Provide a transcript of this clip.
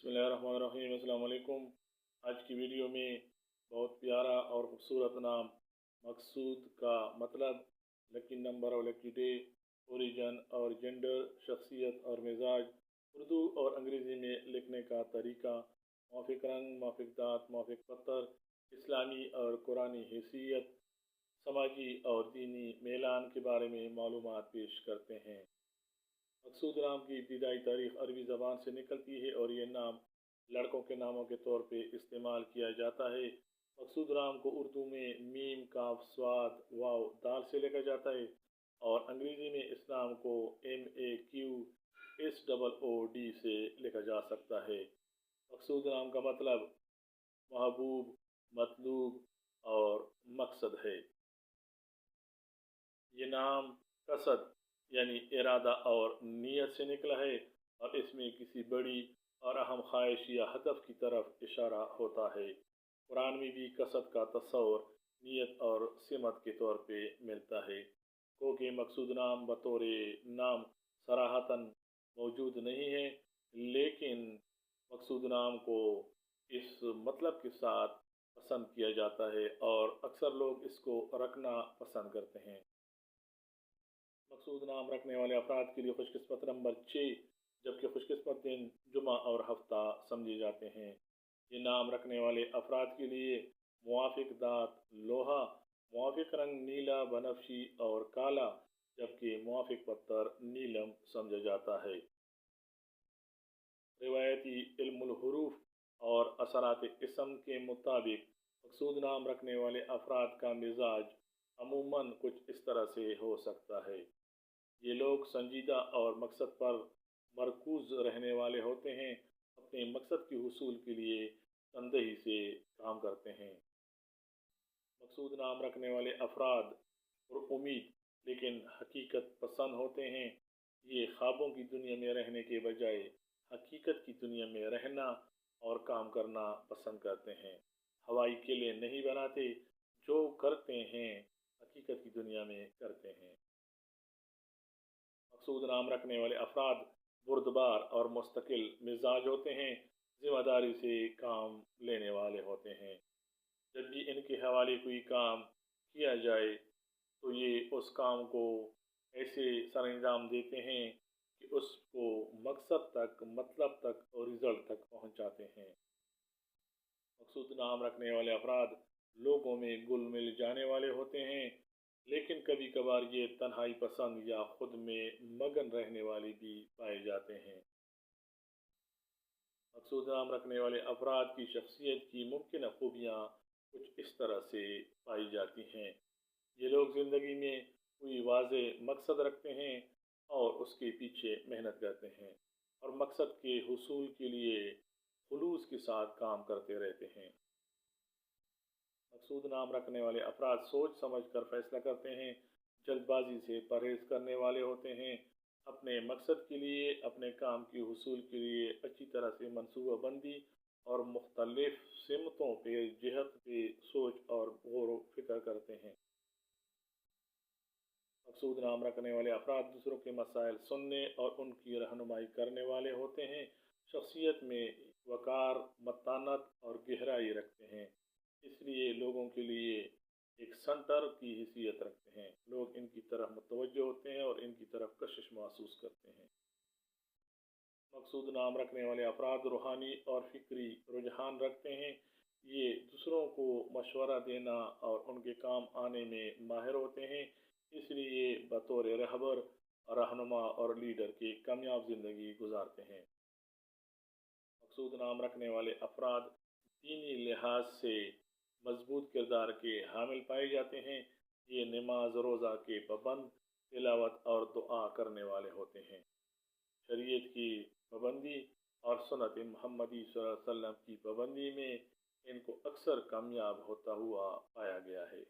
बिस्मिल्लाहिर्रहमानिर्रहीम। अस्सलाम वालेकुम। आज की वीडियो में बहुत प्यारा और ख़ूबसूरत नाम मकसूद का मतलब, लकी नंबर और लकी डे, ओरिजन और जेंडर, शख्सियत और मिजाज, उर्दू और अंग्रेज़ी में लिखने का तरीका, मौफ़िक़ रंग, मौफ़िक़ दाँत, मौफ़िक़ पत्थर, इस्लामी और कुरानी हैसियत, समाजी और दीनी मेलान के बारे में मालूमात पेश करते हैं। मकसूद नाम की इब्तिदाई तारीख़ अरबी ज़बान से निकलती है और ये नाम लड़कों के नामों के तौर पे इस्तेमाल किया जाता है। मकसूद नाम को उर्दू में मीम, काफ, स्वाद, वाव, दाल से लिखा जाता है और अंग्रेज़ी में इस नाम को MAQSOOD से लिखा जा सकता है। मकसूद नाम का मतलब महबूब, मतलूब और मकसद है। ये नाम कसद यानी इरादा और नीयत से निकला है और इसमें किसी बड़ी और अहम ख्वाहिश या हदफ की तरफ इशारा होता है। कुरान में भी कसद का तस्वर नीयत और सिमत के तौर पे मिलता है। क्योंकि मकसूद नाम बतौर नाम सराहतन मौजूद नहीं है, लेकिन मकसूद नाम को इस मतलब के साथ पसंद किया जाता है और अक्सर लोग इसको रखना पसंद करते हैं। मकसूद नाम रखने वाले अफराद के लिए खुशकिस्मत नंबर 6, जबकि खुशकिस्मत दिन जुमा और हफ्ता समझे जाते हैं। ये नाम रखने वाले अफराद के लिए मुवाफिक दाँत लोहा, मुवाफिक रंग नीला, बनफशी और काला, जबकि मुवाफिक पत्थर नीलम समझा जाता है। रिवायती इल्मुल हुरूफ और असरात इसम के मुताबिक मकसूद नाम रखने वाले अफराद का मिजाज अमूमन कुछ इस तरह से हो सकता है। ये लोग संजीदा और मकसद पर मरकूज रहने वाले होते हैं, अपने मकसद के हुसूल के लिए तनदही से काम करते हैं। मकसूद नाम रखने वाले अफराद पुरुम्मीद लेकिन हकीकत पसंद होते हैं। ये ख्वाबों की दुनिया में रहने के बजाय हकीकत की दुनिया में रहना और काम करना पसंद करते हैं। हवाई किले नहीं बनाते, जो करते हैं हकीकत की दुनिया में करते हैं। मकसूद नाम रखने वाले अफराद बुर्दबार और मुस्तकिल मिजाज होते हैं, जिम्मेदारी से काम लेने वाले होते हैं। जब भी इनके हवाले कोई काम किया जाए तो ये उस काम को ऐसे सरअंजाम देते हैं कि उसको मकसद तक, मतलब तक और रिज़ल्ट तक पहुंचाते हैं। मकसूद नाम रखने वाले अफराद लोगों में घुल मिल जाने वाले होते हैं, लेकिन कभी कभार ये तन्हाई पसंद या खुद में मगन रहने वाले भी पाए जाते हैं। मकसूद नाम रखने वाले अफराद की शख्सियत की मुमकिन खूबियाँ कुछ इस तरह से पाई जाती हैं। ये लोग ज़िंदगी में कोई वाज़े मकसद रखते हैं और उसके पीछे मेहनत करते हैं और मकसद के हुसूल के लिए खुलूस के साथ काम करते रहते हैं। मकसूद नाम रखने वाले अफराद सोच समझ कर फैसला करते हैं, जल्दबाजी से परहेज करने वाले होते हैं, अपने मकसद के लिए, अपने काम के हुसूल के लिए अच्छी तरह से मनसूबा बंदी और मुख्तलिफ सिमतों पे, जिहत पे सोच और गौर व फिक्र करते हैं। मकसूद नाम रखने वाले अफराद दूसरों के मसाइल सुनने और उनकी रहनुमाई करने वाले होते हैं। शख्सियत में वक़ार, मतानत और गहराई रखते हैं, इसलिए लोगों के लिए एक सेंटर की हैसियत रखते हैं। लोग इनकी तरफ मुतवज्जो होते हैं और इनकी तरफ कशिश महसूस करते हैं। मकसूद नाम रखने वाले अफराद रूहानी और फ़िक्री रुझान रखते हैं। ये दूसरों को मशवरा देना और उनके काम आने में माहिर होते हैं, इसलिए बतौर रहबर, रहनुमा और लीडर की कामयाब ज़िंदगी गुजारते हैं। मकसूद नाम रखने वाले अफराद दीनी लिहाज से मजबूत किरदार के हामिल पाए जाते हैं। ये नमाज रोज़ा के पाबंद, तिलावत और दुआ करने वाले होते हैं। शरीयत की पाबंदी और सुन्नत मुहम्मदी सल्लल्लाहु अलैहि वसल्लम की पाबंदी में इनको अक्सर कामयाब होता हुआ पाया गया है।